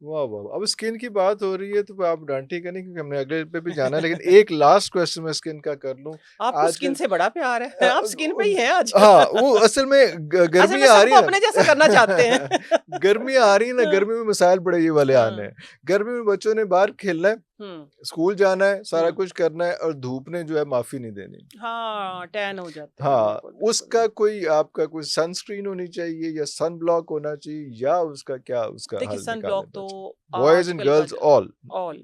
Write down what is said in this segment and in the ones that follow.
वाह वाह वाह। अब स्किन की बात हो रही है तो आप डांटिएगा नहीं क्योंकि हमने अगले पे भी जाना है, लेकिन एक लास्ट क्वेश्चन मैं स्किन का कर लूं। आपको स्किन आजकल से बड़ा प्यार है, आप स्किन पे ही हैं आज। हाँ, वो असल में असल में गर्मियाँ आ रही सबको है अपने जैसा करना चाहते हैं। ना गर्मियाँ आ रही है ना, हाँ, गर्मी में मिसाइल बड़े ये वाले आने हाँ, हैं। गर्मी में बच्चों ने बाहर खेलना है, हुँ, स्कूल जाना है, सारा हुँ। कुछ करना है और धूप ने जो है माफ़ी नहीं देनी। हाँ, टैन हो जाते हैं, हाँ, बिल्कुल, बिल्कुल, उसका बिल्कुल। कोई आपका कोई सनस्क्रीन होनी चाहिए या सन ब्लॉक होना चाहिए या उसका क्या उसका देखिए हल सन निकालें ब्लॉक तो बच्चे? बॉयज़ एंड आजकल का गर्ल्स ज ऑल।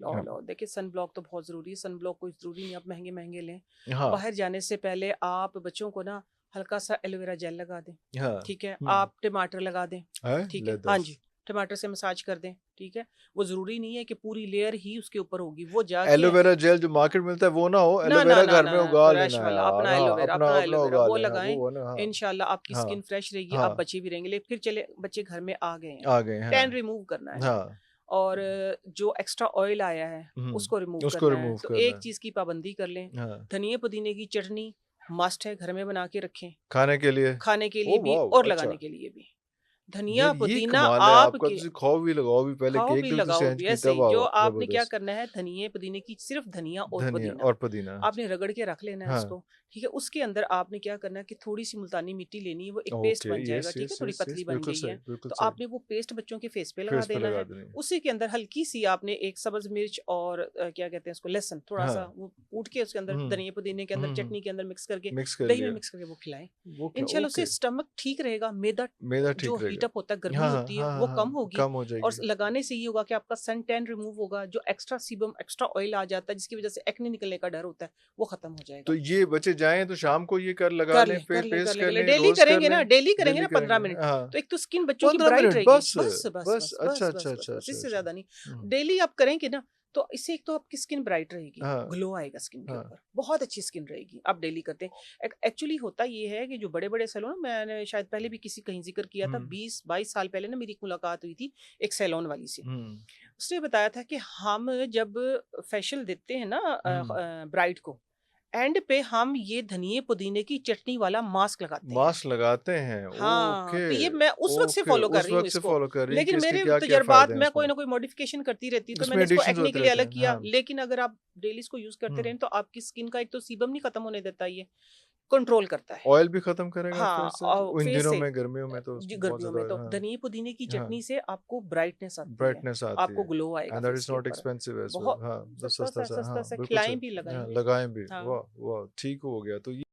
हाँ, ऑल देखिए सन ब्लॉक तो बहुत ज़रूरी है, सन ब्लॉक कोई ज़रूरी नहीं आप महँगे-महँगे लें। हाँ, बाहर जाने से पहले आप बच्चों को ना हल्का-सा एलोवेरा जेल लगा दें, हाँ। ठीक है? हुँ, आप टमाटर लगा दें, हैं? ठीक ले है? हाँ दस। जी, टमाटर से मसाज कर दें, ठीक है? वो ज़रूरी नहीं है कि पूरी लेयर ही उसके ऊपर होगी, वो जाके एलोवेरा जेल जो मार्केट में मिलता है वो ना हो, ना, ना, एलोवेरा ना, घर ना, में ना, उगा फ्रेश लेना वाला यार। हाँ, अपना अपना अपना एलोवेरा उगा वो लेना, लगाएँ, वो है ना। हाँ, इंशाल्लाह आपकी हाँ, स्किन फ्रेश रहेगी, आप हाँ, बचे भी रहेंगे। ले फिर चले बच्चे घर में आ गए हैं, आ गए, टैन हाँ, रिमूव करना है हाँ। और जो एक्स्ट्रा ऑयल आया है, उसको रिमूव हुँ, उसको करना है। रिमूव तो करना एक है। चीज़ की पाबंदी कर लें, हाँ, धनिये पुदीने की चटनी मस्ट है, घर में बना के रखें, खाने के लिए? खाने के लिए ओह भी वाओ! और अच्छा। लगाने के लिए भी। यार धनिया, ये पुदीना कमाल है आपका, आपके ਤੁਸੀਂ खाओ भी लगाओ भी पहले खाओ कि एक भी दिल तो लगाओ सेंच भी ऐसे कीता ही जो वाह आपने क्या जबरदस्त। करना है धनिये पुदीने की सिर्फ धनिया और धनिया पुदीना और पुदीना। आपने रगड़ के रख लेना है हाँ, उसको ठीक है उसके अंदर आपने क्या करना है कि थोड़ी सी मुल्तानी मिट्टी लेनी है वो एक पेस्ट ओके, बन जाएगा यस ठीक है यस थोड़ी यस पतली यस, बन बिल्कुल गई सही, है बिल्कुल तो सही। आपने वो पेस्ट बच्चों के फेस पे लगा फेस पे देना लगा है देनी। उसी के अंदर हल्की सी आपने एक सब्ज मिर्च और क्या कहते हैं उसको लहसुन थोड़ा सा हाँ, वो कूट के उसके अंदर हुँ, धनिया पुदीने के अंदर हुँ, चटनी के अंदर मिक्स करके मिक्स कर दही में लिया। मिक्स करके वो खिलाएं वो क्या इंशाल्लाह उससे ओके, स्टमक ठीक रहेगा मैदा मैदा जो ठीक रहेगा। हीटअप होता है गर्मी हाँ, हाँ, होती है हाँ, वो हाँ, कम हाँ, होगी कम हो और जाएगी। लगाने से ये होगा कि आपका सन टैन रिमूव होगा जो एक्स्ट्रा सीबम एक्स्ट्रा ऑयल आ जाता है जिसकी वजह से एक्ने निकलने का डर होता है वो खत्म हो तो जाएगा ये बच्चे जाएँ तो शाम को ये कर लगा लें, पेस्ट कर लें, रोज़ कर लें, डेली करेंगे डेली ना करेंगे। 15 मिनट हाँ, तो एक तो स्किन बच्चों की 15 ब्राइट मिनट रहेगी बस? बस बस बस? बस अच्छा, बस अच्छा, बस अच्छा, बस बस अच्छा, इससे अच्छा। ज्यादा नहीं हुँ, डेली आप करेंगे ना तो इससे एक तो आपकी स्किन ब्राइट रहेगी हाँ, ग्लो आएगा स्किन के हाँ, ऊपर बहुत अच्छी स्किन रहेगी आप डेली करते हैं एक्चुअली होता ये है कि जो बड़े बड़े सैलून मैंने शायद पहले भी किसी कहीं जिक्र किया था हुँ, 20-22 साल पहले ना मेरी एक मुलाकात हुई थी एक सैलून वाली से हुँ, उसने बताया था कि हम जब फेशियल देते हैं ना हुँ। ब्राइड को एंड पे हम ये धनिये पुदीने की चटनी वाला मास्क लगाते हैं मास्क लगाते हैं, हाँ ओके, तो ये मैं उस वक्त से ओके, फॉलो कर उस रही हूँ वक़्त से इसको फ़ॉलो कर रही हैं कि लेकिन इसके मेरे क्या-क्या फ़ायदे तजर्बात हैं मैं कोई उसमें। ना कोई मॉडिफिकेशन करती रहती हूँ तो इसमें मैंने इसको एडिशंस एक्ने होते के लिए रहते अलग हैं, किया हाँ। लेकिन अगर आप डेली इसको यूज करते हुँ, रहें तो आपकी स्किन का एक तो सीबम नहीं खत्म होने देता ये कंट्रोल करता है ऑयल भी ख़त्म करेगा हाँ फेस से? और इन फेस दिनों से में गर्मियों में तो जी बहुत गर्मियों ज़्यादा में तो हाँ, धनिये पुदीने की हाँ, चटनी से आपको ब्राइटनेस आती है ब्राइटनेस आती आपको है ग्लो आएगा एंड दैट फेस इज़ के नॉट ऊपर एक्सपेंसिव एज़ वेल बहुत हाँ, तो सस्ता सा सस्ता सा सस्ता हाँ, सा बिल्कुल खिलाएं भी सही हाँ, लगाएं भी लगाएँ भी। हाँ वाह! वाह! ठीक हो गया तो ये